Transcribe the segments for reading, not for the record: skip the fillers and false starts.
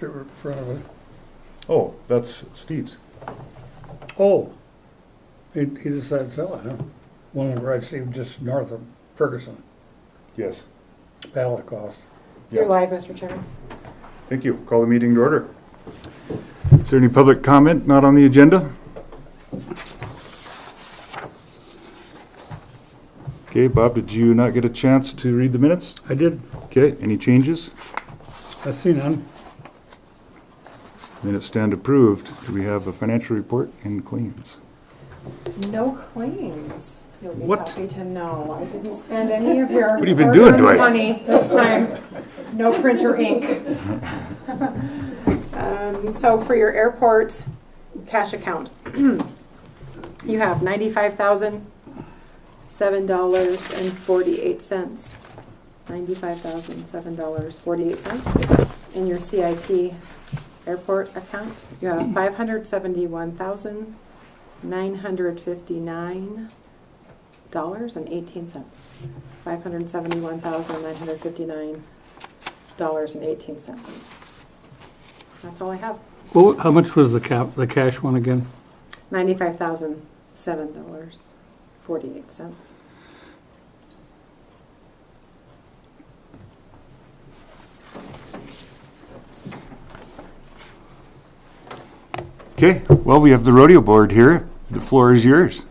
strip in front of it. Oh, that's Steve's. Oh, he decided to sell it, huh? One of the right, Steve, just north of Ferguson, Yes. pallet cost. You're live, Mr. Chairman. Thank you. Call the meeting to order. Is there any public comment not on the agenda? Okay, Bob, did you not get a chance to read the minutes? I did, Okay, any changes? I see none. Minutes stand approved. Do we have a financial report and claims? No claims. You'll be What? happy to know. I didn't spend any of your What have you been doing, hard-earned Dwight? money this time. No printer ink. So for your airport cash account, you have $95,007.48. $95,007.48 in your CIP airport account. You have $571,959.18. $571,959.18. That's all I have. Well, how much was the cash one again? $95,007.48. Okay, well, we have the rodeo board here. The floor is yours.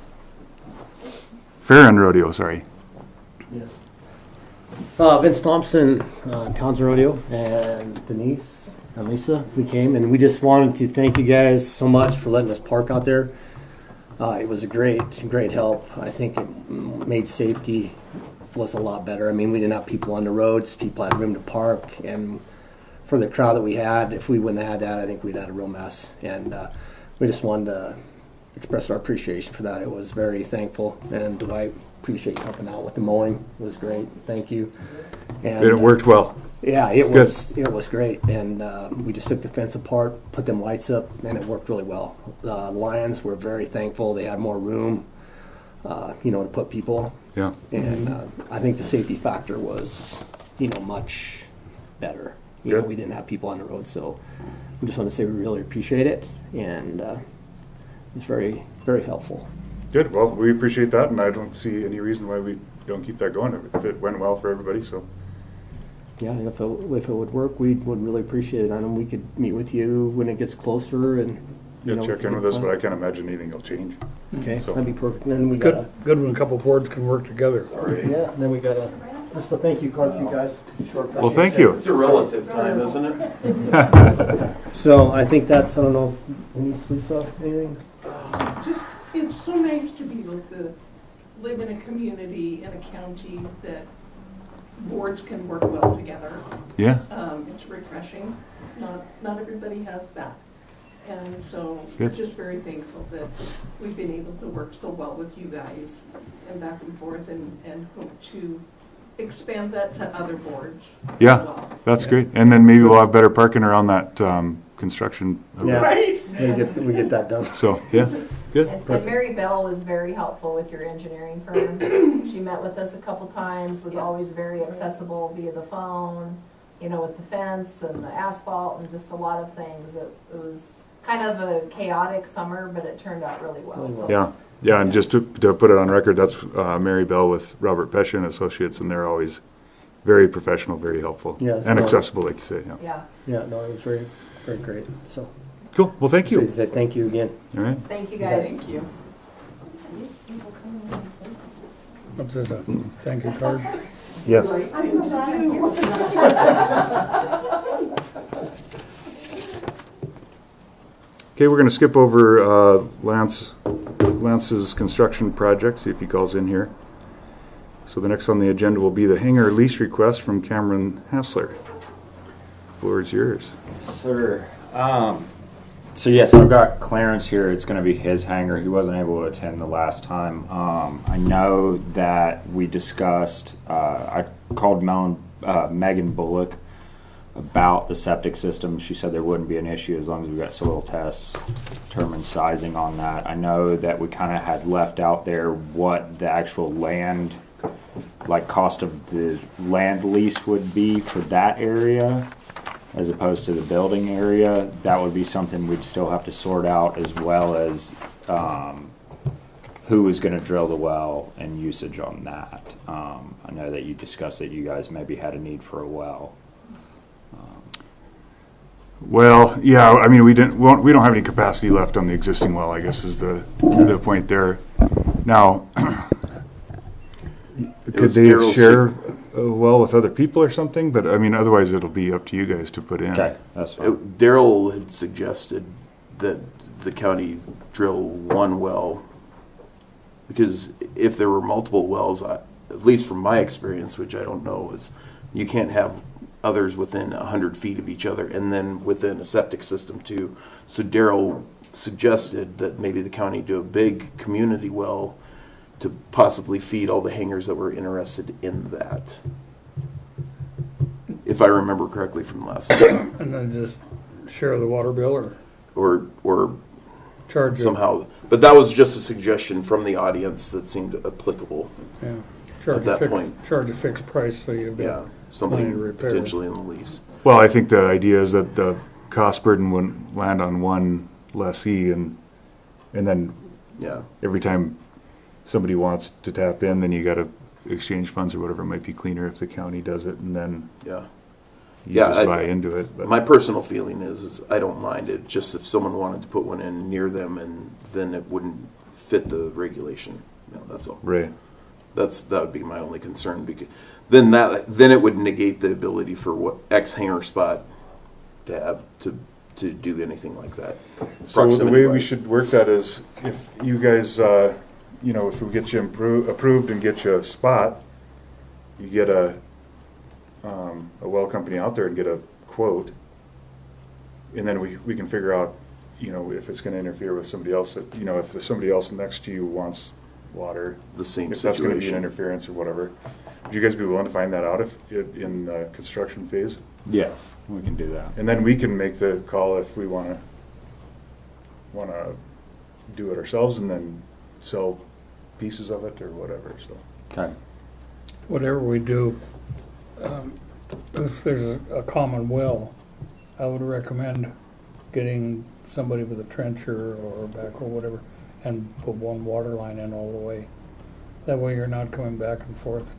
Fair and rodeo, sorry. Yes. Vince Thompson, Townsend Rodeo, and Denise and Lisa, we came, and we just wanted to thank you guys so much for letting us park out there. It was a great help. I think it made safety was a lot better. I mean, we didn't have people on the roads, people had room to park, and for the crowd that we had, if we wouldn't have had that, I think we'd had a real mess. And we just wanted to express our appreciation for that. It was very thankful, and Dwight, appreciate you helping out with the mowing. It was great. Thank you. And It worked well. yeah, it Good. was great, and we just took the fence apart, put them lights up, and it worked really well. The Lions were very thankful; they had more room, to put people, Yeah. and I think the safety factor was, much better. Good. We didn't have people on the road, so we just want to say we really appreciate it, and it's very, very helpful. Good. Well, we appreciate that, and I don't see any reason why we don't keep that going if it went well for everybody. So, Yeah, and if it would work, we would really appreciate it. I know we could meet with you when it gets closer, and yeah, we check could in get with us, plan- but I can't imagine anything will change. Okay, So- that'd be perfect. And then we got Good when a couple boards can work together. yeah, and then we got just a thank you card for you guys. Short Well, thank you. It's a relative time, isn't it? So I think that's, I don't know, Denise, Lisa, anything? Just, it's so nice to be able to live in a community, in a county that boards can work well together. Yeah. It's refreshing. Not everybody has that. And so Good. just very thankful that we've been able to work so well with you guys and back and forth and hope to expand that to other boards as Yeah, well. that's great. And then maybe we'll have better parking around that construction. Yeah. Right? We get that done. So, yeah, good. And Mary Bell was very helpful with your engineering firm. She met with us a couple times, was always very accessible via the phone, with the fence and the asphalt and just a lot of things. It was kind of a chaotic summer, but it turned out really well. So. Yeah, and just to put it on record, that's Mary Bell with Robert Pesha and Associates, and they're always very professional, very helpful, Yes, and no. accessible, like you say. Yeah. Yeah, Yeah, no, it was very, very great. So Cool. Well, thank you. say thank you again. All right. thank you guys. Thank you. What's this, a thank you card? Yes. Okay, we're going to skip over Lance's construction project, see if he calls in here. So the next on the agenda will be the hangar lease request from Cameron Hassler. Floor is yours. Sir, so yes, I've got Clarence here. It's going to be his hangar. He wasn't able to attend the last time. I know that we discussed, I called Megan Bullock about the septic system. She said there wouldn't be an issue as long as we got soil tests, determined sizing on that. I know that we kind of had left out there what the actual land, like cost of the land lease would be for that area. as opposed to the building area, that would be something we'd still have to sort out, as well as who is going to drill the well and usage on that. I know that you discussed that you guys maybe had a need for a well. Well, yeah, I mean, we don't have any capacity left on the existing well, I guess is the point there. Now, could was they Daryl's share a well with other people or something? But I mean, otherwise it'll be up to you guys to put in. Okay, that's fine. Daryl had suggested that the county drill one well, because if there were multiple wells, at least from my experience, which I don't know, is you can't have others within 100 feet of each other, and then within a septic system too. So Daryl suggested that maybe the county do a big community well to possibly feed all the hangars that were interested in that, if I remember correctly from last time. And then just share the water bill or charge it. somehow. But that was just a suggestion from the audience that seemed applicable. Yeah. At that point. Charge a fixed price so you've Yeah, got money something to repair. potentially in the lease. Well, I think the idea is that the cost burden wouldn't land on one lessee, and then Yeah, every time somebody wants to tap in, then you got to exchange funds or whatever. It might be cleaner if the county does it, and then yeah. you Yeah, just I- buy into it. But My personal feeling is I don't mind it, just if someone wanted to put one in near them, and then it wouldn't fit the regulation. No, that's all. right. That would be my only concern, because then it would negate the ability for what X hanger spot to have to do anything like that. So the way we Proximity-wise. should work that is, if you guys, if we get you approved and get you a spot, you get a well company out there and get a quote, and then we can figure out, if it's going to interfere with somebody else. That, if there's somebody else next to you wants water, The same if that's going to be an situation. interference or whatever. Would you guys be willing to find that out in the construction phase? Yes, we can do that. And then we can make the call if we want to do it ourselves and then sell pieces of it or whatever. So Okay. Whatever we do, if there's a common well, I would recommend getting somebody with a trencher or a backhoe, whatever, and put one water line in all the way. That way you're not coming back and forth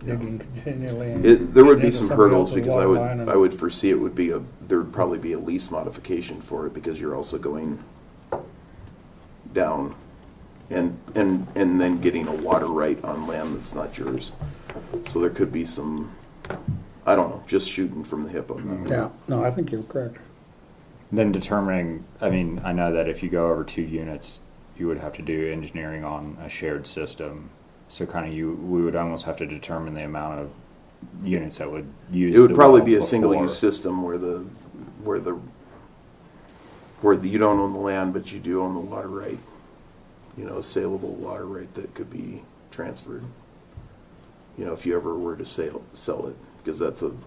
digging continually. and There would getting be into some somebody hurdles, else's because water line and- I would foresee it would be there would probably be a lease modification for it, because you're also going down and then getting a water right on land that's not yours. So there could be some, I don't know, just shooting from the hip on that. Yeah, no, I think you're correct. Then determining, I know that if you go over 2 units, you would have to do engineering on a shared system. So we would almost have to determine the amount of units that would use. It would the probably well be a before. single-use system where you don't own the land, but you do own the water right. A saleable water right that could be transferred. If you ever were to sell it, because that's an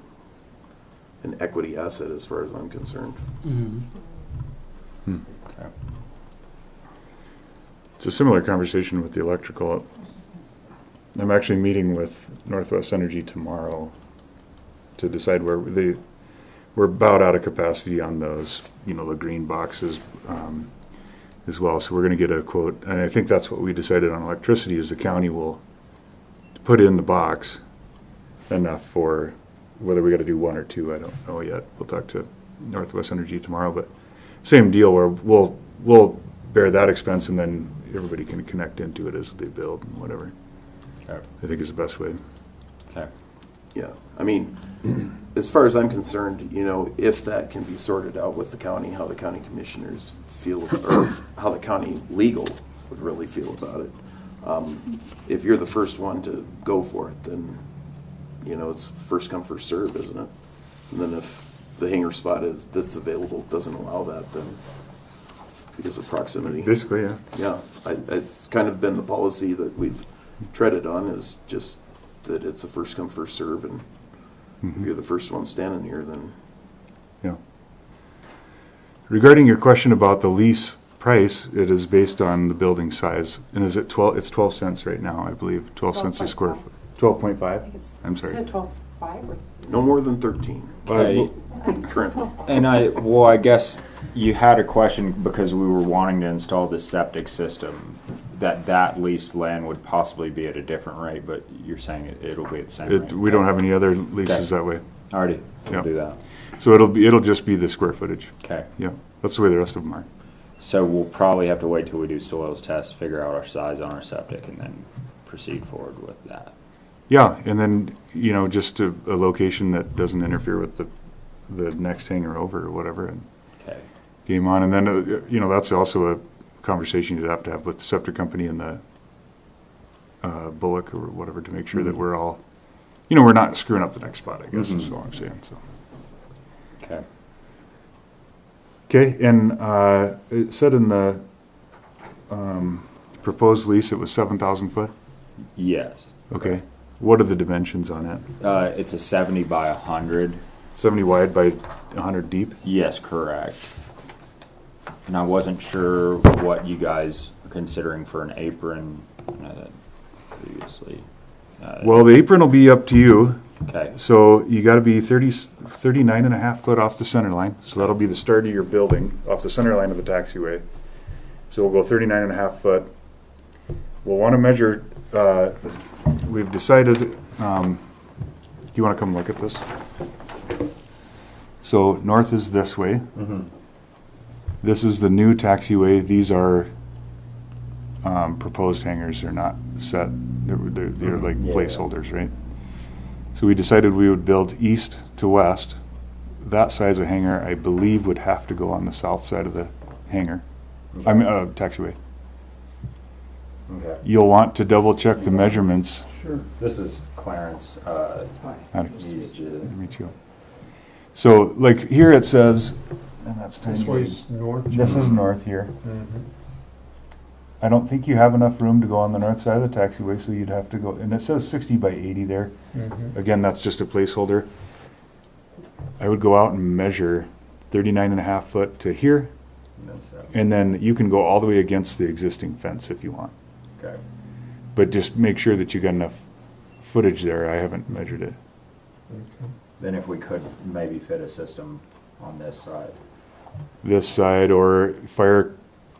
equity asset as far as I'm concerned. Okay. it's a similar conversation with the electrical. I'm actually meeting with Northwest Energy tomorrow to decide where we're about out of capacity on those, the green boxes as well. So we're going to get a quote, and I think that's what we decided on electricity is the county will put in the box enough for whether we got to do 1 or 2. I don't know yet. We'll talk to Northwest Energy tomorrow, but same deal where we'll bear that expense and then everybody can connect into it as they build and whatever. Okay. I think is the best way. Okay. Yeah, as far as I'm concerned, if that can be sorted out with the county, how the county commissioners feel, or how the county legal would really feel about it. If you're the first one to go for it, then, it's first come, first serve, isn't it? And then if the hangar spot that's available doesn't allow that, then because of proximity. Basically, yeah. Yeah, it's kind of been the policy that we've treaded on, is just that it's a first come, first serve, and if you're the first one standing here, then Yeah. Regarding your question about the lease price, it is based on the building size, and is it 12? It's 12 cents right now, I believe. 12 cents a square foot. 12.5. I'm sorry. Is it 12? 5 or No more than 13 Okay. currently. And I guess you had a question because we were wanting to install this septic system, that leased land would possibly be at a different rate, but you're saying it'll be at the same rate. We don't have any other leases Okay. that way. Alriady, Yeah. we'll do that. So it'll just be the square footage. Okay. Yeah, that's the way the rest of them are. So we'll probably have to wait till we do soils tests, figure out our size on our septic, and then proceed forward with that. Yeah, and then, just a location that doesn't interfere with the next hangar over or whatever, and Okay. game on. And then, that's also a conversation you'd have to have with the septic company and the Bullock or whatever to make sure that we're all, we're not screwing up the next spot, I guess is Mhm. all I'm saying, so. Okay. Okay, and it said in the proposed lease it was 7,000 foot? Yes. Okay. What are the dimensions on it? It's a 70 by 100. 70 wide by 100 deep? Yes, correct. And I wasn't sure what you guys are considering for an apron. I know that previously. Well, the apron will be up to you. Okay. So you got to be 39 and a half foot off the center line. So that'll be the start of your building, off the center line of the taxiway. So we'll go 39 and a half foot. We'll want to measure, we've decided, do you want to come look at this? So north is this way. Mm-hmm. This is the new taxiway. These are proposed hangars. They're not set. They're like Yeah. placeholders, right? So we decided we would build east to west. That size of hangar, I believe, would have to go on the south side of the hangar. I mean, taxiway. Okay. You'll want to double check the measurements. Sure. This is Clarence. Howdy. He's just- Nice to meet you. So, like here it says, and that's This tiny. way's north. This is north here. Mhm. I don't think you have enough room to go on the north side of the taxiway, so you'd have to go, and it says 60 by 80 there. Mhm. Again, that's just a placeholder. I would go out and measure 39 and a half foot to here, That's and then you can go all the way against the existing fence if you want. okay. But just make sure that you got enough footage there. I haven't measured it. Okay. Then if we could maybe fit a system on this side. This side, or fire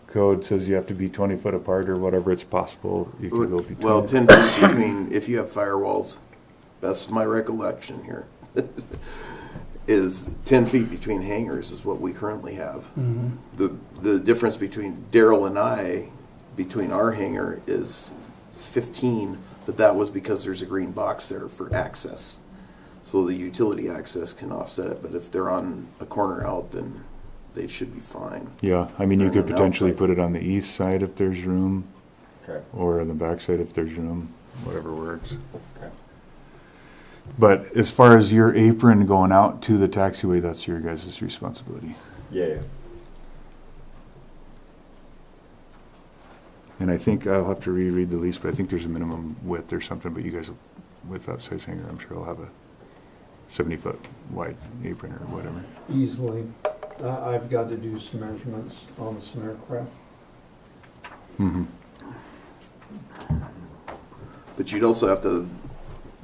code says you have to be 20 foot apart or whatever, it's possible you could go between. Well, 10 feet between, if you have firewalls, best of my recollection here, is 10 feet between hangars is what we currently have. The difference between Daryl and I, between our hangar, is 15, but that was because there's a green box there for access. So the utility access can offset it, but if they're on a corner out, then they should be fine. Yeah, I mean, you And could then potentially outside. put it on the east side if there's room, Okay. or on the back side if there's room, whatever works. Okay. But as far as your apron going out to the taxiway, that's your guys' responsibility. Yeah. And I think I'll have to reread the lease, but I think there's a minimum width or something, but you guys, with that size hanger, I'm sure will have a 70-foot wide apron or whatever. Easily. I've got to do some measurements on some aircraft. Mm-hmm. But you'd also have to,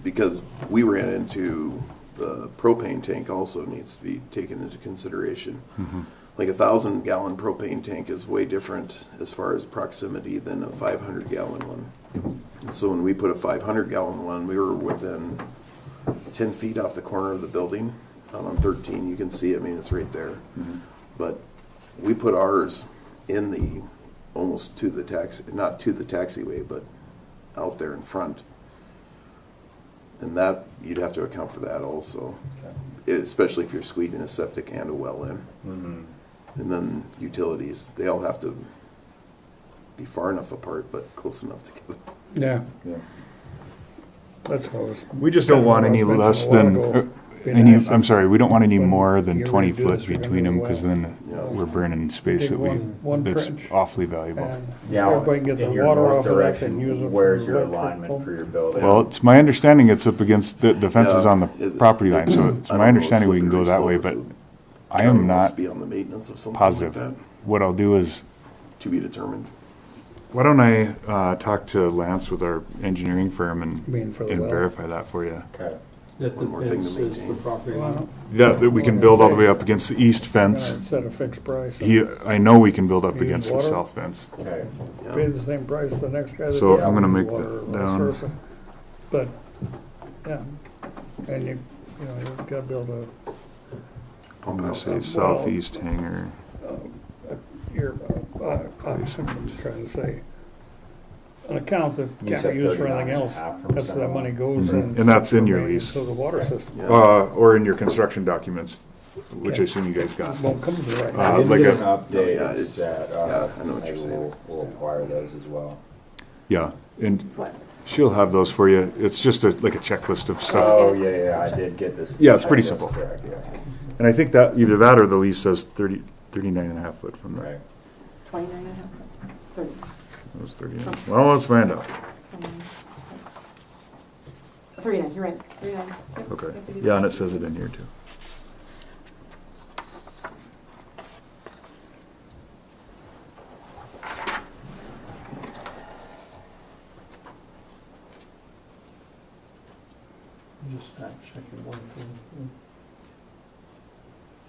because we ran into the propane tank also needs to be taken into consideration. Mm-hmm. Like 1,000-gallon propane tank is way different as far as proximity than a 500-gallon one. And so when we put a 500-gallon one, we were within 10 feet off the corner of the building. Out on 13, you can see it, I mean, it's right there. But we put ours in the, almost to the taxi, not to the taxiway, but out there in front. And that, you'd have to account for that also, especially if you're squeezing a septic and a well in. Mm-hmm. And then utilities, they all have to be far enough apart, but close enough together. Yeah, Yeah. that's what I was. We just don't want any less than, I'm sorry, we don't want any more than 20 foot between them, because then we're burning space that One that's trench. awfully valuable. And Yeah. everybody can get in the your water north off of that direction, and use it for where's your electrical. alignment for your building? Well, it's my understanding it's up against, the fence is Yeah, on the property line, so it's I don't my know, understanding we can go slippery that way, slope but if I the am county wants not to be on the maintenance of something positive. like that, What I'll do is, to be determined. why don't I talk to Lance with our engineering firm Being for the and well. verify that for you? Okay. That the One more thing to fence is the maintain. property Well, line. Yeah, that we can build all the way up against the east I'm fence. gonna set a fixed price. I know we can build up You need against the water? south fence. Okay. Yeah. Pay the same price the next guy that. So doesn't I'm gonna need make water, that or vice down. versa. But, yeah, and you know, you've got to build I'm Pump gonna house. say Well- southeast hanger. your, I'm trying to say, an account that You can't said be used for anything 39.5 else. from That's where that Centerline. money goes Mhm. in. And that's in your maintenance lease. of the water system. Yeah. Or in your construction documents, which I Okay. assume you guys got. Won't come to the right. Uh, I did like get a- an update Yeah, it's- that, yeah, I know what you're saying. We'll acquire those as well. Yeah, and What? she'll have those for you. It's just like a checklist of stuff. Oh, yeah, I did get this. Yeah, it's pretty That's simple. correct, yeah. And I think that either that or the lease says 39 and a half foot from there. Right. 29 and a half, 30, It was 39. Well, let's find out. 29. 39, you're right, 39. Yep, Okay. yep, Yeah, and it says it in here too. Just fact checking one thing.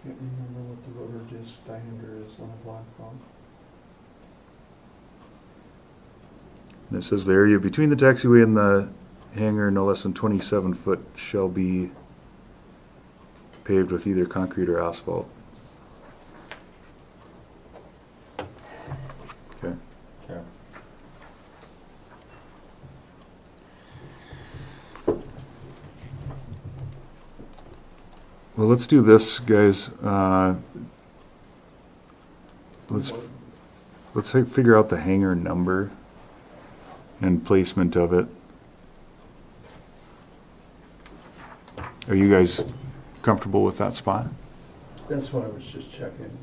Can't remember what the rotor disc diameter is on a Blackhawk. And it says the area between the taxiway and the hangar, no less than 27 foot, shall be paved with either concrete or asphalt. Okay. Okay. Well, let's do this, guys. Let's figure out the hangar number and placement of it. Are you guys comfortable with that spot? That's what I was just checking,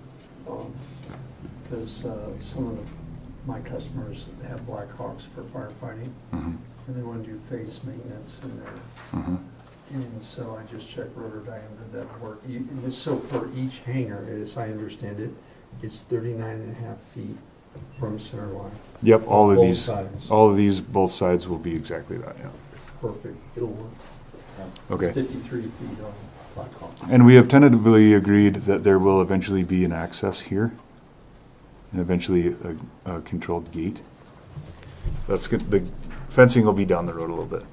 because some of my customers have Blackhawks for firefighting, Mm-hmm. and they want to do phase maintenance in there. Mm-hmm. And so I just checked rotor diameter, that work. So for each hangar, as I understand it, it's 39 and a half feet from center line. Yep, all of Both these, sides. both sides will be exactly that, yeah. Perfect, it'll work. Okay. It's 53 feet on Blackhawk. And we have tentatively agreed that there will eventually be an access here, and eventually a controlled gate. That's good, the fencing will be down the road a little bit.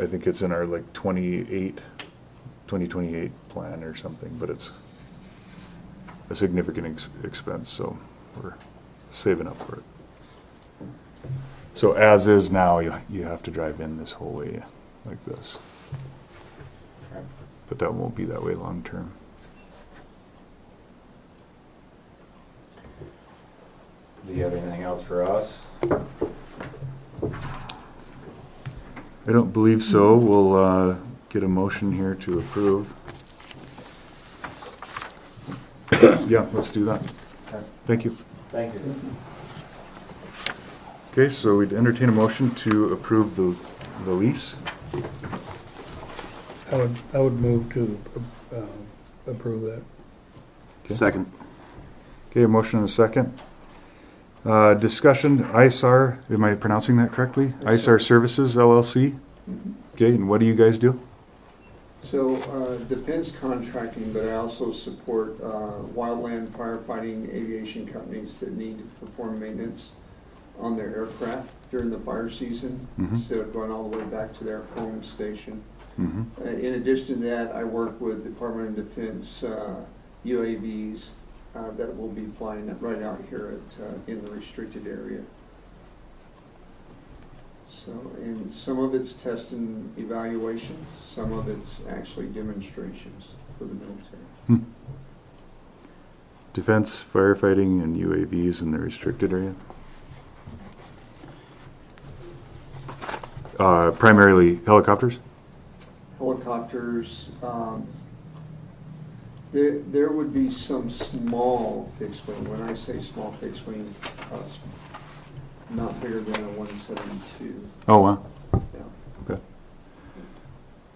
I think it's in our like 2028 plan or something, but it's a significant expense, so we're saving up for it. So as is now, you have to drive in this whole way like this. Okay. But that won't be that way long term. Do you have anything else for us? I don't believe so. We'll get a motion here to approve. Yeah, let's do that. Okay. Thank you. Thank you. Okay, so we'd entertain a motion to approve the lease. I would move to approve that. Okay. Second. Okay, a motion and a second. Discussion, ISAR, am I pronouncing that correctly? ISAR Services LLC? Okay, and what do you guys do? So, defense contracting, but I also support wildland firefighting aviation companies that need to perform maintenance on their aircraft during the fire season, Mhm. instead of going all the way back to their home station. Mm-hmm. In addition to that, I work with Department of Defense UAVs that will be flying right out here in the restricted area. So, and some of it's test and evaluation, some of it's actually demonstrations for the military. Defense, firefighting, and UAVs in the restricted area? Primarily helicopters? Helicopters, there would be some small fixed wing. When I say small fixed wing, not bigger than a 172. Oh, wow. Yeah. Okay.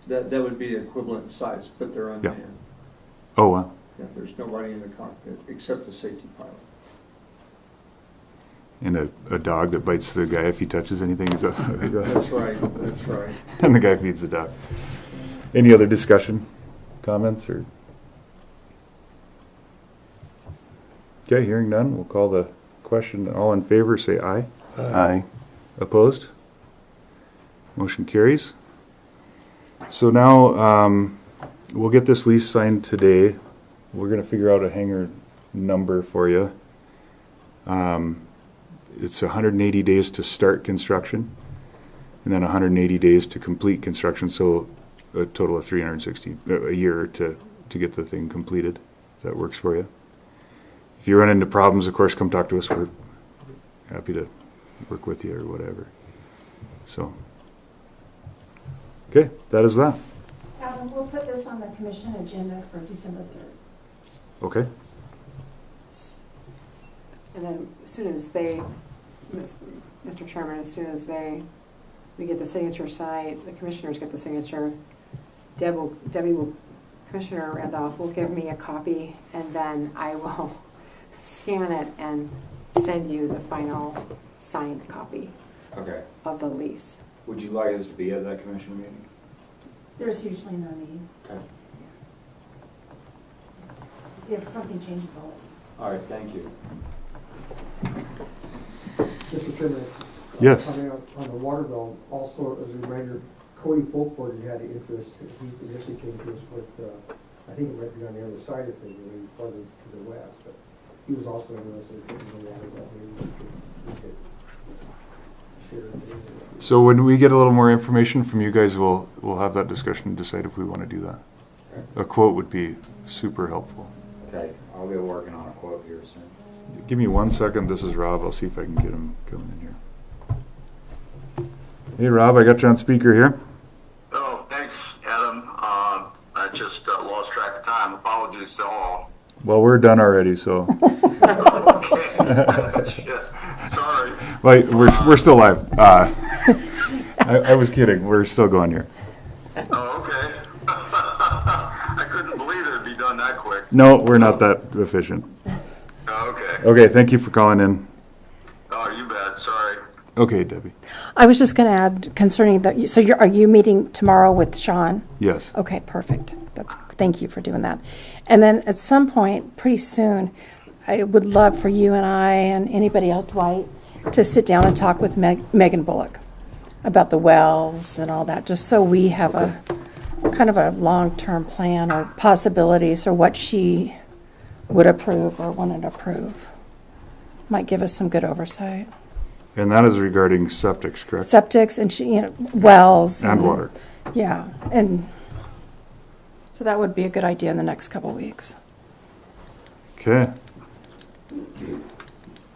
That would be equivalent size, but they're unmanned. Oh, wow. Yeah, there's nobody in the cockpit except the safety pilot. And a dog that bites the guy if he touches anything. Is that how it goes? That's right, that's right. And the guy feeds the dog. Any other discussion, comments, or? Okay, hearing none, we'll call the question. All in favor, say aye. Aye. Opposed? Motion carries. So now, we'll get this lease signed today. We're gonna figure out a hangar number for you. It's 180 days to start construction, and then 180 days to complete construction, so a total of 360, a year to get the thing completed. If that works for you. If you run into problems, of course, come talk to us. We're happy to work with you or whatever. So, okay, that is that. Adam, we'll put this on the commission agenda for December 3rd. Okay. And then as soon as they, Mr. Chairman, as soon as we get the signature signed, the commissioners get the signature, Debbie will, Commissioner Randolph will give me a copy, and then I will scan it and send you the final signed copy Okay. of the lease. Would you like us to be at that commission meeting? There's usually no need. Okay. If something changes, I'll let you. All right, thank you. Mr. Chairman. Yes. On the water bill, also as a reminder, Cody Folkford had an interest. He initially came to us with, I think it might be on the other side of things, maybe farther to the west, but he was also interested in putting the water bill. Maybe we could share it. So when we get a little more information from you guys, we'll have that discussion and decide if we want to do that. Okay. A quote would be super helpful. Okay, I'll get working on a quote here soon. Give me 1 second. This is Rob. I'll see if I can get him coming in here. Hey, Rob, I got you on speaker here. Oh, thanks, Adam. I just lost track of time. Apologies to all. Well, we're done already, so. Okay. Sorry. Wait, we're still live. I was kidding. We're still going here. Oh, okay. I couldn't believe it'd be done that quick. No, we're not that efficient. Okay. Okay, thank you for calling in. Oh, you bet. Sorry. Okay, Debbie. I was just going to add concerning that, so are you meeting tomorrow with Sean? Yes. Okay, perfect. Thank you for doing that. And then at some point, pretty soon, I would love for you and I and anybody else, Dwight, to sit down and talk with Megan Bullock about the wells and all that, just so we have a kind of a long-term plan or possibilities or what she would approve or wanted to approve. Might give us some good oversight. And that is regarding septics, correct? Septics and wells. And water. Yeah, and so that would be a good idea in the next couple of weeks. Okay.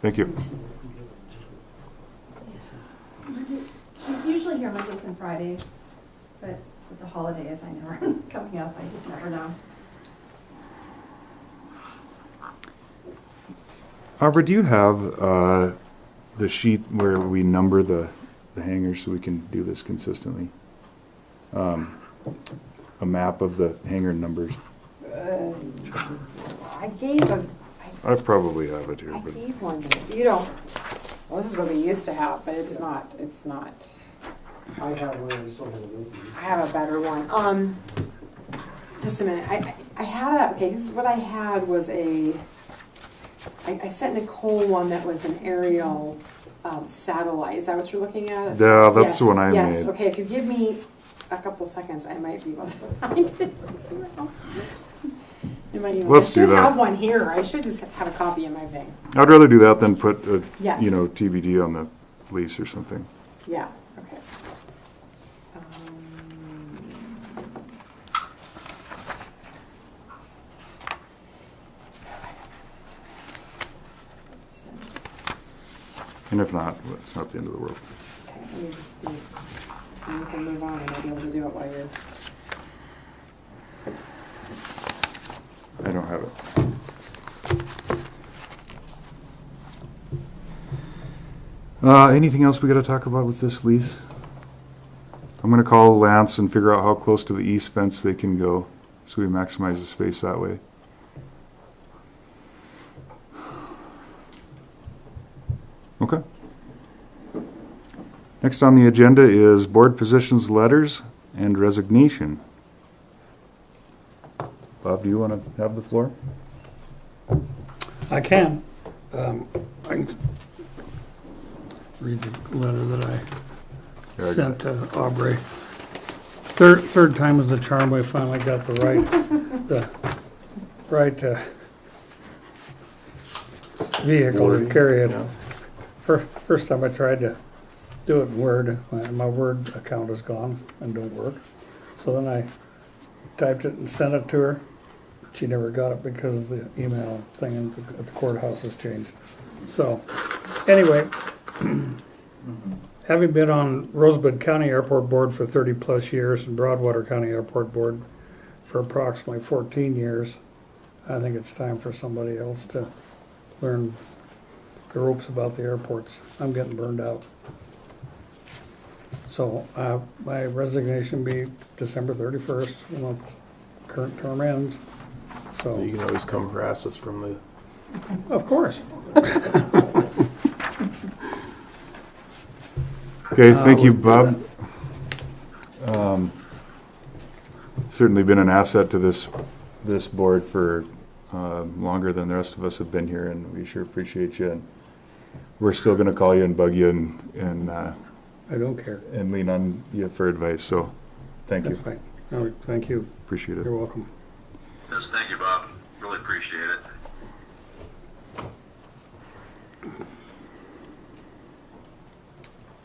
Thank you. She's usually here Mondays and Fridays, but with the holidays, I never, coming up, I just never know. Aubrey, do you have the sheet where we number the hangars so we can do this consistently? A map of the hangar numbers. I gave I probably have it here, I but gave one, you don't, well, this is what we used to have, but it's not. I have one, I just don't have a link. I have a better one. Just a minute. I had okay, this is what I had was I sent Nicole one that was an aerial satellite. Is that what you're looking at? Yeah, that's yes, the one I yes. made. Okay, if you give me a couple seconds, I might be able to find it. Let's do that. I should have one here. I should just have a copy in my thing. I'd rather do that than put a, Yes. TBD on the lease or something. Yeah, okay. And if not, it's not the end of the world. Okay, let me just be, and you can move on and I'll be able to do it while you're. I don't have it. Anything else we got to talk about with this lease? I'm going to call Lance and figure out how close to the east fence they can go, so we maximize the space that way. Okay. Next on the agenda is board positions, letters, and resignation. Bob, do you want to have the floor? I can. I can read the letter that I sent to Aubrey. Third time was the charm. We finally got the right vehicle to carry it. First time I tried to do it in Word, my Word account is gone and don't work. So then I typed it and sent it to her. She never got it because the email thing at the courthouse has changed. So, anyway, having been on Rosebud County Airport Board for 30 plus years and Broadwater County Airport Board for approximately 14 years, I think it's time for somebody else to learn the ropes about the airports. I'm getting burned out. So my resignation be December 31st when the current term ends. So You can always come harass us from the. of course. Okay, thank you, Bob. Certainly been an asset to this board for longer than the rest of us have been here, and we sure appreciate you. And we're still going to call you and bug you and I don't care. and lean on you for advice. So, thank you. That's fine. No, thank you. Appreciate it. You're welcome. Yes, thank you, Bob. Really appreciate it.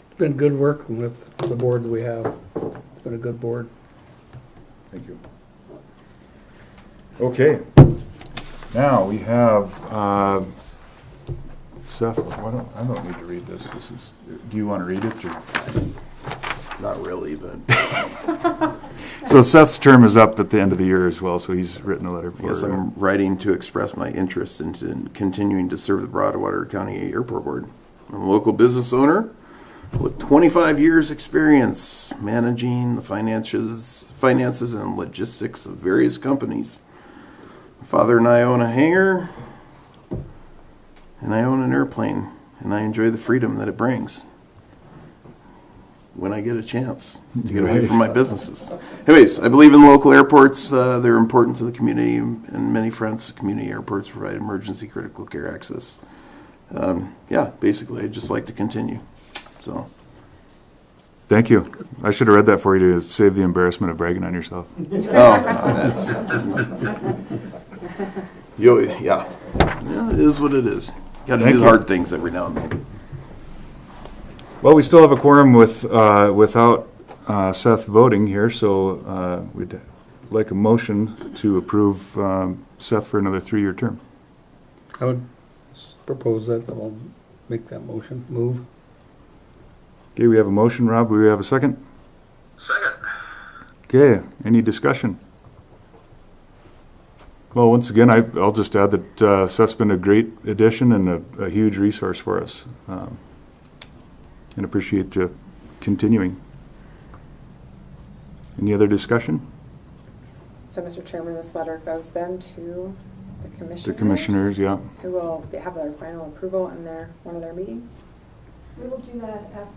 It's been good working with the board that we have. It's been a good board. Thank you. Okay. Now we have Seth. I don't need to read this. Do you want to read it? Or? Not really, but So Seth's term is up at the end of the year as well. So he's written a letter for. yes, I'm writing to express my interest in continuing to serve the Broadwater County Airport Board. I'm a local business owner with 25 years experience managing the finances and logistics of various companies. My father and I own a hangar, and I own an airplane, and I enjoy the freedom that it brings when I get a chance to get away from my businesses. Anyways, I believe in local airports. They're important to the community, and many friends community airports provide emergency critical care access. Yeah, basically, I'd just like to continue. So, Thank you. I should have read that for you to save the embarrassment of bragging on yourself. that's yeah, it is what it is. Got to Thank do the you. hard things every now and then. Well, we still have a quorum without Seth voting here, so we'd like a motion to approve Seth for another 3-year term. I would propose that. I'll make that motion. Move. Okay, we have a motion. Rob, do we have a second? Second. Okay, any discussion? Well, once again, I'll just add that Seth's been a great addition and a huge resource for us, and appreciate you continuing. Any other discussion? So, Mr. Chairman, this letter goes then to the commissioners. The commissioners, yeah. Who will have their final approval in one of their meetings. We will do that at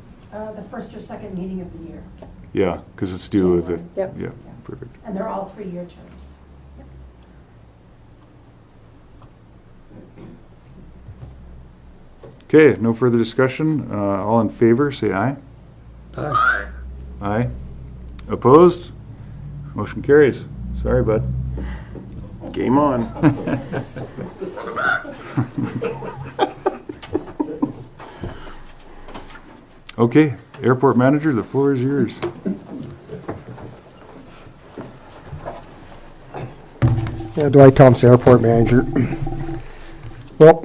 the first or second meeting of the year, Yeah, because it's due with it. Yep. Yeah, perfect. and they're all 3-year terms. Okay, no further discussion. All in favor, say aye. Aye. Aye. Opposed? Motion carries. Sorry, bud. Game on. Welcome back. Okay, airport manager, the floor is yours. Yeah, Dwight Thompson, Airport Manager. Well,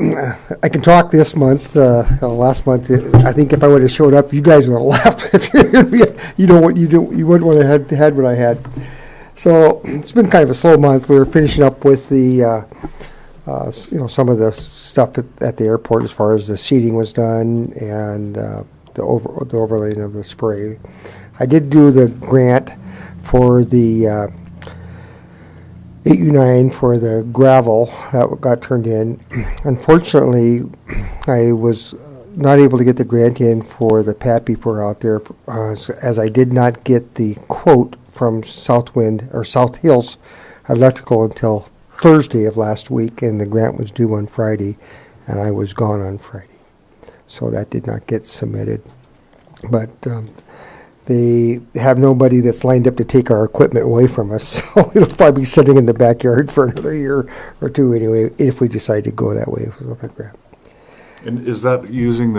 I can talk this month. Last month, I think if I would have showed up, you guys would have laughed. If you wouldn't want to have had what I had. So it's been kind of a slow month. We were finishing up with the, some of the stuff at the airport as far as the seating was done and the overlaying of the spray. I did do the grant for the 8U9 for the gravel that got turned in. Unfortunately, I was not able to get the grant in for the PAT before out there, as I did not get the quote from Southwind or South Hills Electrical until Thursday of last week, and the grant was due on Friday, and I was gone on Friday. So that did not get submitted. But they have nobody that's lined up to take our equipment away from us, so it'll probably be sitting in the backyard for another year or two anyway, if we decide to go that way with that grant. And is that using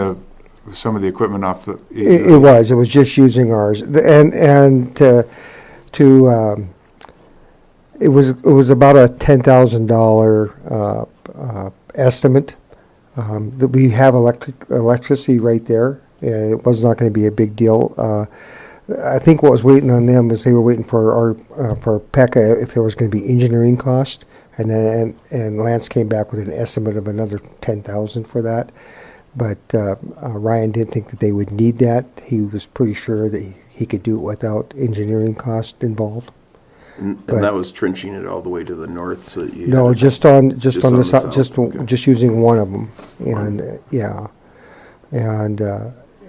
some of the equipment off the? It was just using ours, and it was about a $10,000 estimate. That we have electricity right there, and it was not going to be a big deal. I think what was waiting on them is they were waiting for for PECA if there was going to be engineering cost, and Lance came back with an estimate of another $10,000 for that. But Ryan didn't think that they would need that. He was pretty sure that he could do it without engineering cost involved. And that was trenching it all the way to the north, so that you No, had just on the the side, south, just okay. just using one of them, and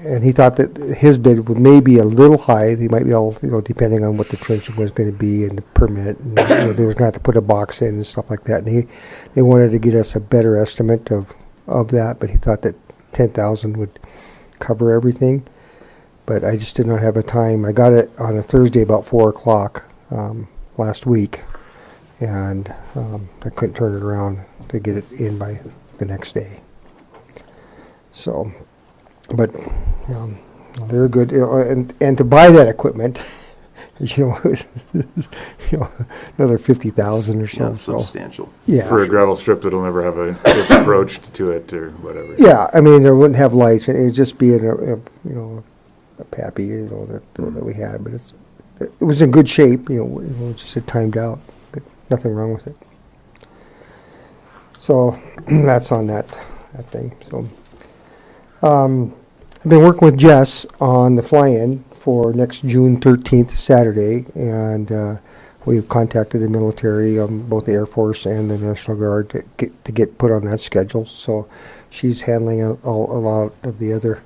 and he thought that his bid would maybe a little high. He might be able, depending on what the trenching was going to be and the permit, and they were going to have to put a box in and stuff like that. And they wanted to get us a better estimate of that, but he thought that $10,000 would cover everything. But I just did not have a time. I got it on a Thursday about 4:00 last week, and I couldn't turn it around to get it in by the next day. So, but they're good, and to buy that equipment, it was, another $50,000 or so. Yeah, substantial. Yeah, For a gravel strip that'll never have a strip approach to it or whatever. Yeah, I mean, it wouldn't have lights. It would just be a Pappy, that we had, but it was in good shape. It just had timed out, but nothing wrong with it. So that's on that thing. So I've been working with Jess on the fly-in for next June 13th, Saturday, and we've contacted the military, both the Air Force and the National Guard, to get put on that schedule. So she's handling a lot of the other.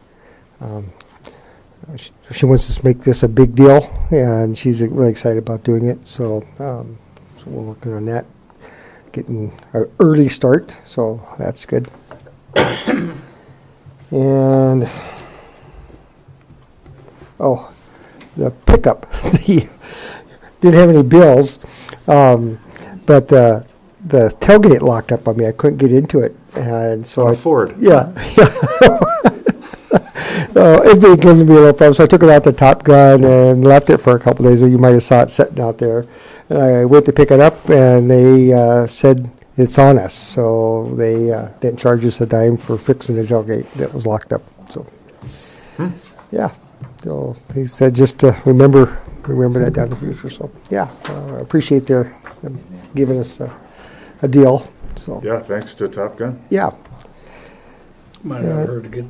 She wants to make this a big deal, and she's really excited about doing it. So, so we're working on that, getting an early start. So that's good. And the pickup, didn't have any bills, but the tailgate locked up on me. I couldn't get into it, and so On a Ford. Yeah. It became to be a little problem, so I took it out to Top Gun and left it for a couple of days. You might have saw it sitting out there. And I went to pick it up, and they said it's on us. So they didn't charge us a dime for fixing the tailgate that was locked up. So, yeah. So they said just to remember that down the future. So, yeah, I appreciate them giving us a deal. So, Yeah, thanks to Top Gun. yeah. Might have heard to get,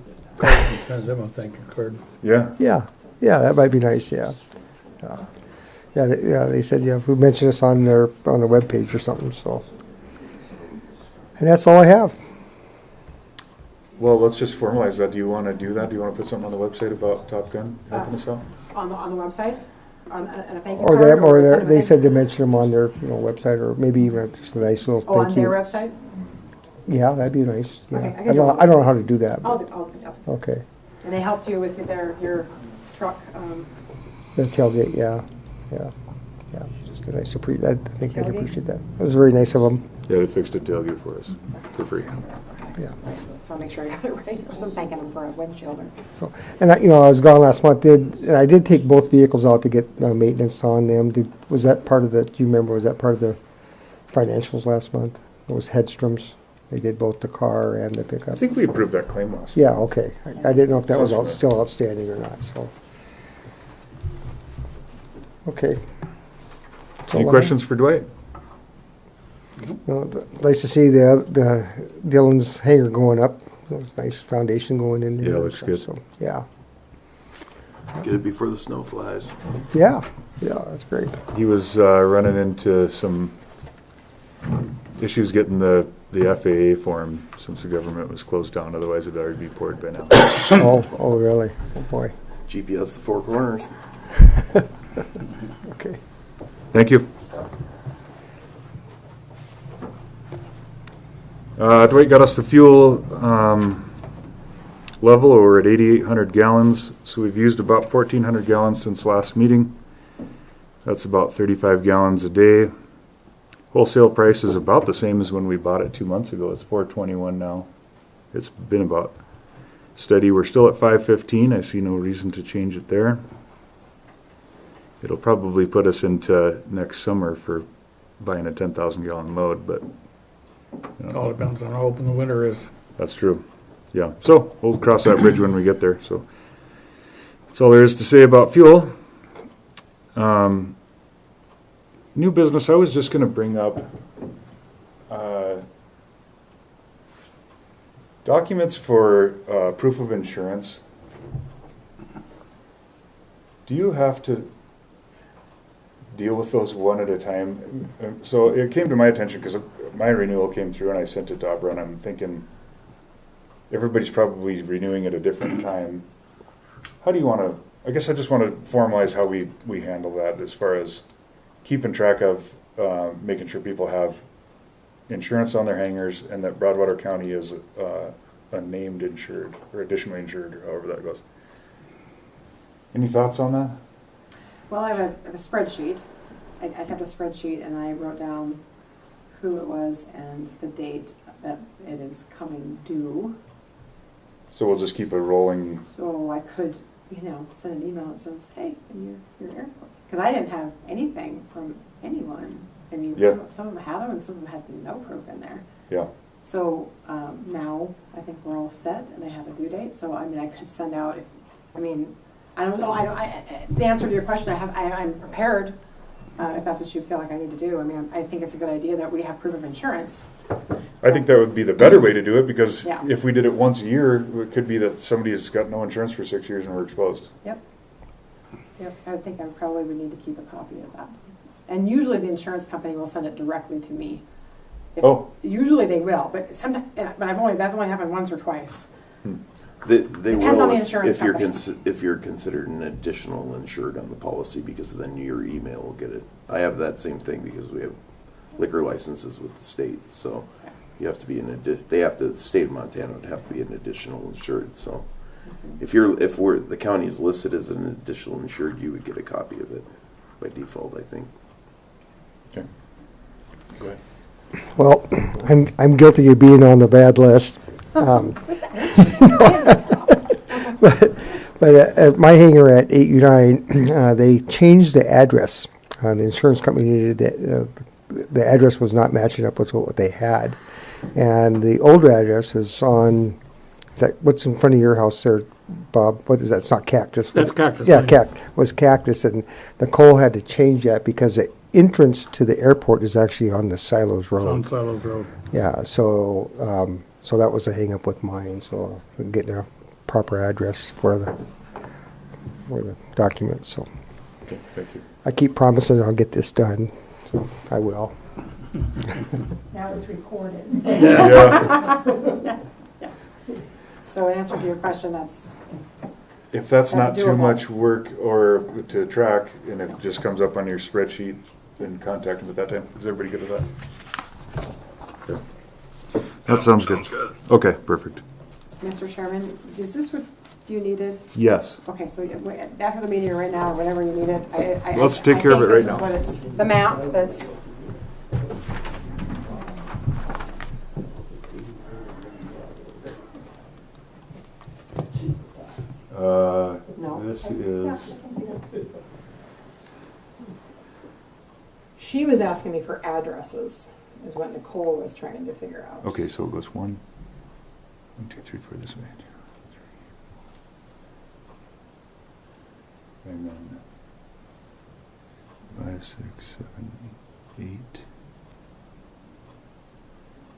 send them a thank you card. Yeah. Yeah, that might be nice. Yeah. They said if we mention us on the webpage or something. So, and that's all I have. Well, let's just formalize that. Do you want to do that? Do you want to put something on the website about Top Gun helping us out? On the website, and a thank you Or card, them, or send them a they thank said you- to mention them on their website, or maybe even just a nice little Oh, on thank their you. website? Yeah, that'd be nice. Yeah. Okay, I I can do don't it. I don't know how to do that. I'll But, do, okay, and they helped you with your truck, the tailgate. Yeah. Just a nice I think I'd Tailgate? appreciate that. It was very nice of them. Yeah, they fixed a tailgate for us for free. Yeah. so I'll make sure I got it right. I was thanking them for a windshield. So, and I was gone last month. And I did take both vehicles out to get maintenance on them. Was that part of the? Do you remember? Was that part of the financials last month? It was Hedstrom's. They did both the car and the pickup. I think we approved that claim last Yeah. Okay. I didn't know if that was Sounds still outstanding or not. So. Okay. Any questions for Dwight? Nice to see the Dillon's hangar going up. It was a nice foundation going in there. Yeah, and looks stuff, good. So, yeah. Get it before the snow flies. Yeah, that's great. He was running into some issues getting the FAA form since the government was closed down. Otherwise, it'd already be poured by now. Oh, really? Oh, boy. GPS the four corners. Okay. Thank you. Dwight got us the fuel level. We're at 8,800 gallons, so we've used about 1,400 gallons since last meeting. That's about 35 gallons a day. Wholesale price is about the same as when we bought it 2 months ago. It's $4.21 now. It's been about steady. We're still at $5.15. I see no reason to change it there. It'll probably put us into next summer for buying a 10,000 gallon load, but you know, All depends on how open the winter is. that's true. Yeah, so we'll cross that bridge when we get there. So that's all there is to say about fuel. New business, I was just going to bring up documents for proof of insurance. Do you have to deal with those one at a time? So it came to my attention because my renewal came through and I sent it to Abra, and I'm thinking everybody's probably renewing at a different time. How do you want to, I guess I just want to formalize how we handle that as far as keeping track of making sure people have insurance on their hangars and that Broadwater County is a named insured or additionally insured, or however that goes. Any thoughts on that? Well, I have a spreadsheet. I kept a spreadsheet and I wrote down who it was and the date that it is coming due. So we'll just keep it rolling. So I could, send an email that says, hey, your airport. Because I didn't have anything from anyone. I mean, Yeah. some of them had them and some of them had no proof in there. Yeah. So now I think we're all set and I have a due date. So, I mean, I could send out, I don't know. The answer to your question, I'm prepared if that's what you feel like I need to do. I mean, I think it's a good idea that we have proof of insurance. I think that would be the better way to do it, because Yeah. if we did it once a year, it could be that somebody's got no insurance for 6 years and we're exposed. Yep. I think I probably would need to keep a copy of that. And usually the insurance company will send it directly to me. Oh. Usually they will, but sometimes, that's only happened once or twice. They Depends will on the if insurance you're company. if you're considered an additional insured on the policy, because then your email will get it. I have that same thing because we have liquor licenses with the state, so you have to be the state of Montana would have to be an additional insured. So if the county is listed as an additional insured, you would get a copy of it by default, I think. Okay. Go ahead. Well, I'm guilty of being on the bad list. But at my hangar at 8U9, they changed the address. The insurance company needed the address was not matching up with what they had, and the older address is on. Is that what's in front of your house there, Bob? What is that? It's not Cactus. That's Cactus. Yeah, was Cactus, and Nicole had to change that because the entrance to the airport is actually on the Silos Road. On Silos Road. Yeah, so that was a hang up with mine, so getting a proper address for the documents, so. Okay, thank you. I keep promising I'll get this done, so I will. Now it's recorded. Yeah. So in answer to your question, If that's not too doable. much work or to track, and it just comes up on your spreadsheet, then contact us at that time. Is everybody good with that? Okay. That sounds good. Okay, perfect. Mr. Chairman, is this what you needed? Yes. Okay, so after the meeting or right now, or whatever you needed, Let's take care of it right This is now. what it's, the map that's, No. This is, she was asking me for addresses, is what Nicole was trying to figure out. okay, so it goes 1, 2, 3, 4 this way. And then 5, 6, 7, 8.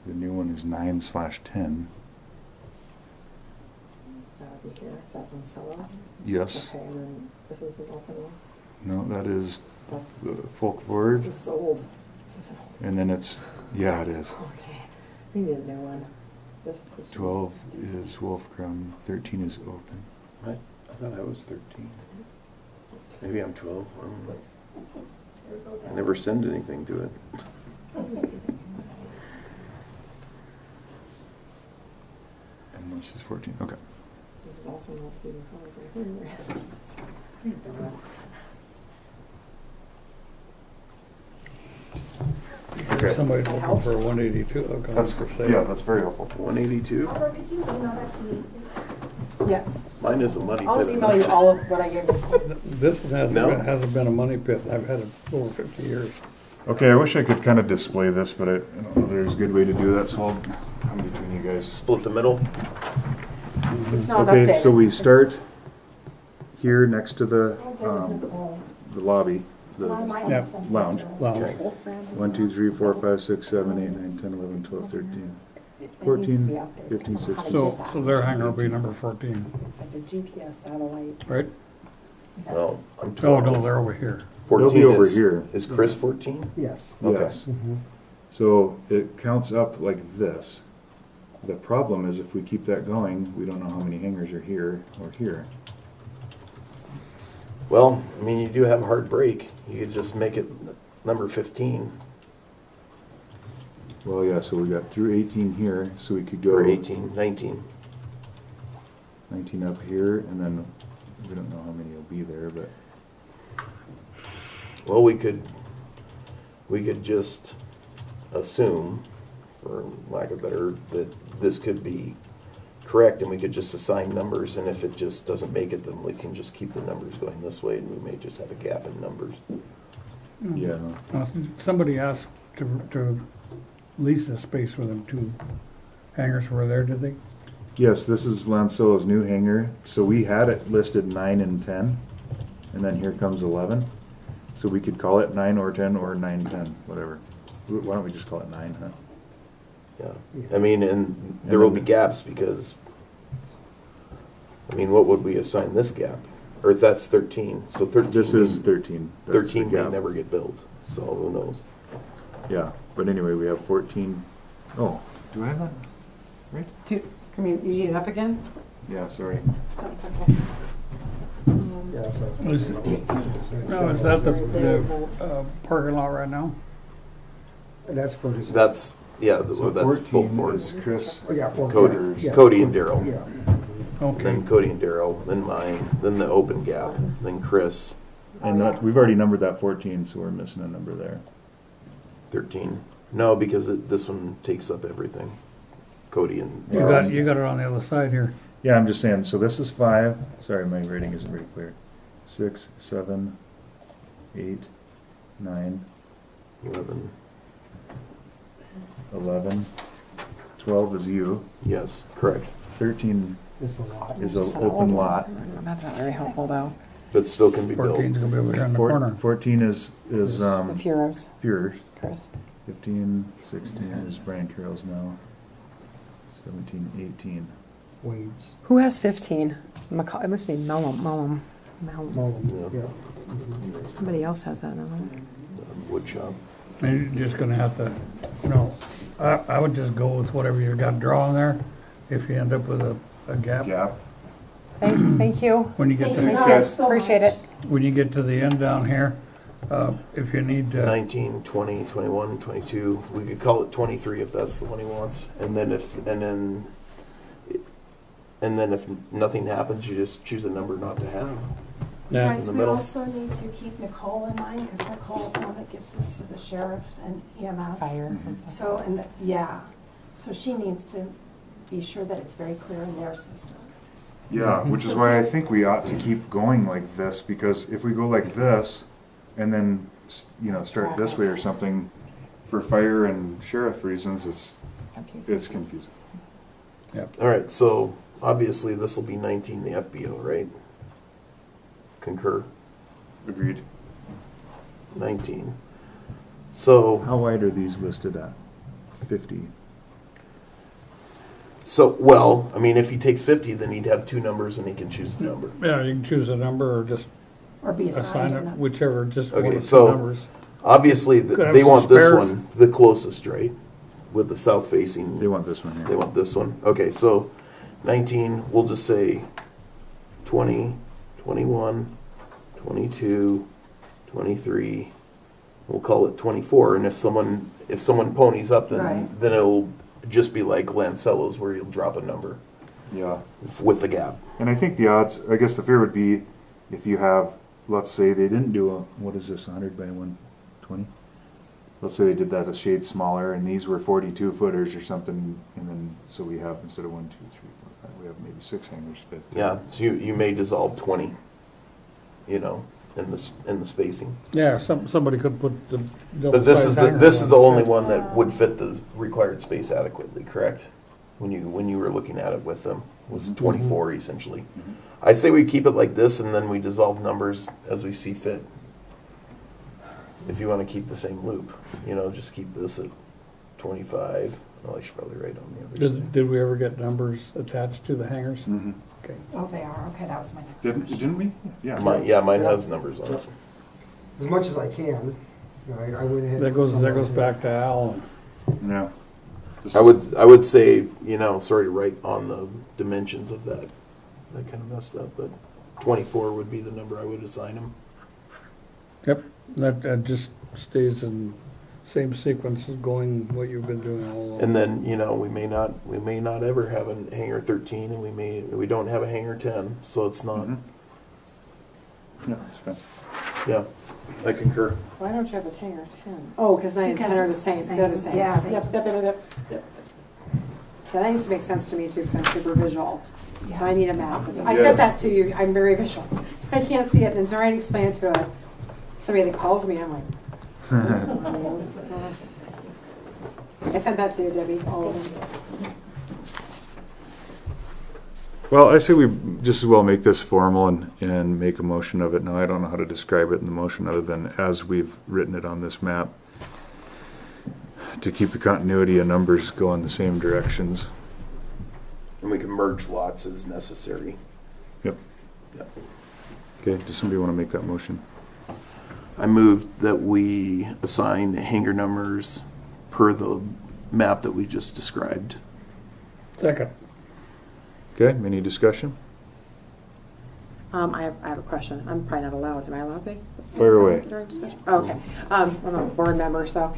The new one is 9/10. That would be here, is that in Silos? Yes. Okay, and then this is an open one? No, that is That's, the Folk Forward. this is old. And then it's, yeah, it is. Okay. We need a new one. This 12 is Wolfgram, 13 is open. I thought I was 13. Maybe I'm 12. I don't know. I never send anything to it. And this is 14, okay. This is also not Stephen Collins right here. Okay. Somebody's looking for a 182, looking That's, for sale. yeah, that's very helpful. 182. Albert, could you email that to me, please? Yes. Mine is a money pit. I'll just email you all of what I gave you. This No? hasn't been a money pit. I've had it over 50 years. Okay, I wish I could kind of display this, but I don't know if there's a good way to do that, so I'll come between you guys. Split the middle. It's not Okay, updated. so we start here next to the lobby, the Yeah. lounge. Lounge. 1, 2, 3, 4, 5, 6, 7, 8, 9, 10, 11, 12, 13, 14, 15, 16. So their hangar will be number 14, It's like a GPS satellite. right? Well, I'm Oh, 12. no, they're over here. 14 They'll be over is, here. Is Chris 14? Yes. Okay. Yes. So it counts up like this. The problem is if we keep that going, we don't know how many hangars are here or here. Well, I mean, you do have a hard break. You could just make it number 15 Well, yeah, so we got through 18 here, so we could go or 18, 19. 19 up here, and then we don't know how many will be there, but Well, we could just assume, for lack of better, that this could be correct, and we could just assign numbers, and if it just doesn't make it, then we can just keep the numbers going this way, and we may just have a gap in numbers. yeah. Somebody asked to lease the space with them. 2 hangars were there, did they? Yes, this is Lancelo's new hangar. So we had it listed 9 and 10, and then here comes 11. So we could call it 9 or 10 or 9, 10, whatever. Why don't we just call it 9, huh? Yeah, I mean, and there will be gaps because, I mean, what would we assign this gap? Or if that's 13, so 13. This is 13. That's the 13 may gap. never get built, so who knows? Yeah, but anyway, we have 14. Oh, do I have that? I mean, you need it up again? Yeah, sorry. That's okay. Yeah, so. Is that the parking lot right now? And that's for this. That's, yeah, So that's full 14 force. is Chris. Oh, yeah, for Cody, yeah. Cody and Daryl. Yeah. Okay. Then Cody and Daryl, then mine, then the open gap, then Chris, And that, we've already numbered that 14, so we're missing a number there. 13. No, because this one takes up everything. Cody and You got it on the other side here. Yeah, I'm just saying, so this is 5. Sorry, my rating isn't very clear. 6, 7, 8, 9, 11. 11. 12 is you. Yes, correct. 13 It's a lot. is an open lot. That's not very helpful, though. But still can be built. 14's gonna be over here in the corner. 14 is The Furos, Fuhrer's. Chris. 15, 16 is Brian Carroll's now. 17, 18. Wade's. Who has 15? It must be Mellum. Mullen, Yeah. yeah. Somebody else has that, don't they? Wood shop. And you're just gonna have to, I would just go with whatever you got drawn there. If you end up with a gap. Gap. Thank you. When you get Thank you to, guys so Appreciate much. it. when you get to the end down here, if you need, 19, 20, 21, 22. We could call it 23 if that's the one he wants. And then if nothing happens, you just choose a number not to have. yeah, in the middle. also need to keep Nicole in mind, because Nicole's the one that gives us to the sheriff and EMS. Fire and stuff. So, so she needs to be sure that it's very clear in their system. Yeah, which is why I think we ought to keep going like this, because if we go like this and then, start this way or something, for fire and sheriff reasons, it's confusing. All right, so obviously this will be 19, the FBO, right? Concur. Agreed. 19. So, How wide are these listed at? 50. well, I mean, if he takes 50, then he'd have 2 numbers and he can choose the number. yeah, you can choose a number or just Or be assign assigned it, a number. whichever, just one Okay, of the so- numbers. Obviously, Could have they some want this spare. one the closest, right? With the south facing. They want this one They here. want this one. Okay, so 19, we'll just say 20, 21, 22, 23. We'll call it 24. And if someone ponies up, then Right. then it'll just be like Lancello's, where you'll drop a number Yeah. with the gap. And I think the odds, I guess the fear would be if you have, let's say they didn't do a, what is this, 100 by 120? Let's say they did that a shade smaller and these were 42 footers or something, and then, so we have, instead of 1, 2, 3, 4, 5, we have maybe 6 hangers fit. Yeah, so you may dissolve 20, in the spacing. Yeah, somebody could put the But this is double-sized this is hanger the on. only one that would fit the required space adequately, correct? When you were looking at it with them, was 24 essentially. I say we keep it like this, and then we dissolve numbers as we see fit. If you want to keep the same loop, just keep this at 25. Oh, I should probably write on the other side. Did we ever get numbers attached to the hangers? Mm-hmm. Okay. Oh, they are, okay, that was my next question. Didn't we? Yeah. Mine has numbers on it. As much as I can, I went ahead. That goes back to Al. Yeah. I would say, sorry to write on the dimensions of that. That kind of messed up, but 24 would be the number I would assign them. Yep, that just stays in same sequence as going what you've been doing all along. And then, we may not ever have a hanger 13, and we don't have a hanger 10, so it's not. Yeah, that's fine. Yeah, I concur. Why don't you have a hanger 10? Oh, because 9 and 10 are the same, they're the same. Yeah, they Yep, just- yep. That needs to make sense to me too, because I'm super visual. So Yeah. I need a map. I Yes. sent that to you, I'm very visual. I can't see it, and trying to explain it to somebody that calls me, I'm like. I sent that to you, Debbie, all of them. Well, I say we just as well make this formal and make a motion of it. Now, I don't know how to describe it in the motion other than as we've written it on this map, to keep the continuity of numbers go in the same directions. And we can merge lots as necessary. Yep. Yep. Okay, does somebody want to make that motion? I moved that we assign hanger numbers per the map that we just described. Second. Okay, any discussion? I have a question. I'm probably not allowed. Am I allowed to? Fire away. During discussion? Oh, okay. I'm a board member, so,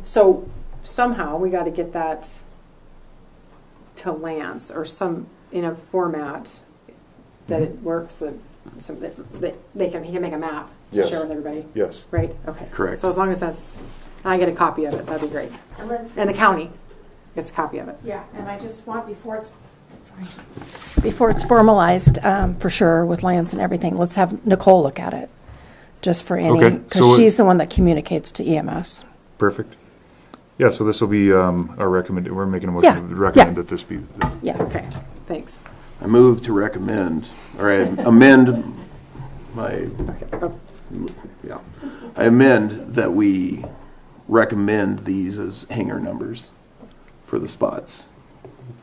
so somehow we got to get that to Lance or in a format that it works, so that he can make a map to Yes. share with everybody. Yes. Right? Okay. Correct. So as long as I get a copy of it, that'd be great. And the county gets a copy of it. Yeah, and I just want, before Before it's formalized, for sure, with Lance and everything, let's have Nicole look at it, just for any, Okay, so because she's the one that communicates to EMS. Perfect. Yeah, so this will be our we're making a Yeah, motion to recommend yeah. that this be. Yeah. Okay, thanks. I move to recommend, or I amend my, yeah. I amend that we recommend these as hanger numbers for the spots.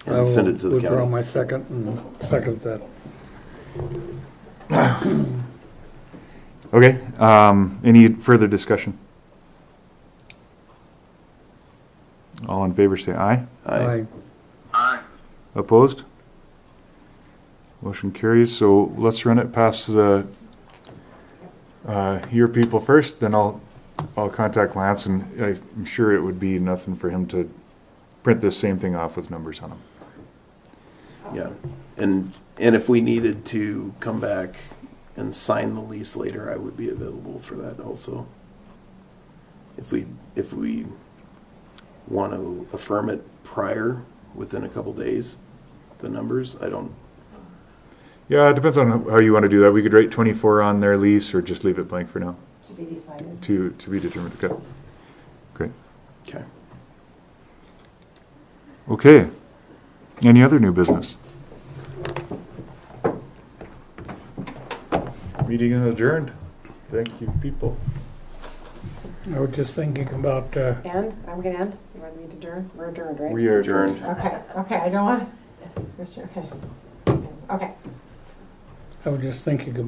I And send will it to the withdraw county. my second and second that. Okay, any further discussion? All in favor say aye. Aye. Aye. Opposed? Motion carries, so let's run it past the, your people first, then I'll contact Lance, and I'm sure it would be nothing for him to print this same thing off with numbers on them. Yeah, and if we needed to come back and sign the lease later, I would be available for that also. If we want to affirm it prior, within a couple days, the numbers, I don't. Yeah, it depends on how you want to do that. We could write 24 on their lease, or just leave it blank for now. to be decided. To be determined. Okay. Great. Okay. Okay. Any other new business? Meeting is adjourned. Thank you, people. I was just thinking about, End? Are we gonna end? You want me to adjourn? We're adjourned, right? We are Adjourned. Okay, I don't want, okay. Okay. I was just thinking about